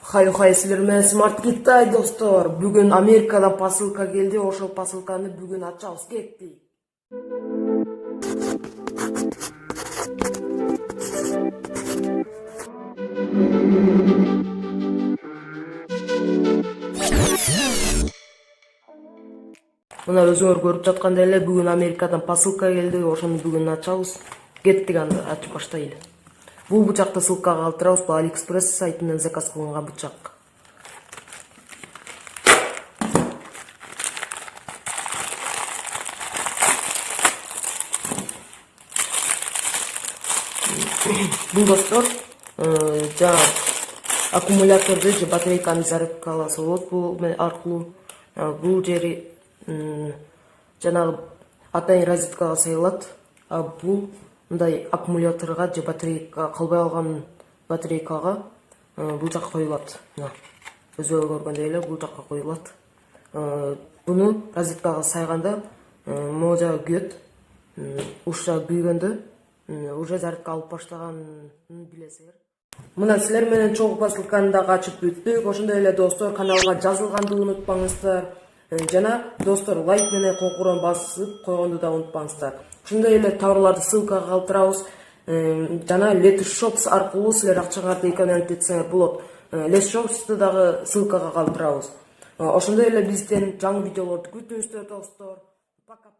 Хай силер менен Smart Китай достор. Бүгүн Америкадан посылка келди. Ошол посылканы бүгүн ачабыз, кеттик. Мына өзүңөр көрүп жаткандай эле бүгүн Америкадан посылка келди. Ошону бүгүн ачабыз. Кеттик, анда ачып баштайлы. Бул бычакты ссылкага калтырабыз. Бул AliExpress сайтынан заказ кылынган бычак. Бул достор жана аккумуляторду же батарейканы зарядкаласа болот бул аркылуу. Бул жери жанагы атайын розеткага сайылат. Бул мындай аккумуляторга же батарейкага калбай калган батарейкага бул жака коюлат. Өзүңөр көргөндөй эле бул жака коюлат. Буну розеткага сайганда могу жагы күйөт. Ушул жагы күйгөндө уже зарядка алып баштаганын билесиңер. Мына силер менен чогуу посылканы дагы ачып бүттүк. Ошондой эле достор, каналга жазылганды унутпаңыздар. Жана достор, лайк менен коңгуроо басып койгонду да унутпаңыздар. Ошондой эле товарларды ссылкага калтырабыз. Жана Let's Shops аркылуу силер акчаңарды экономдотсоңор болот. Let's Shops'ты дагы ссылкага калтырабыз. Ошондой эле бизден жаңы видеолорду күтүңүздөр достор. Пока.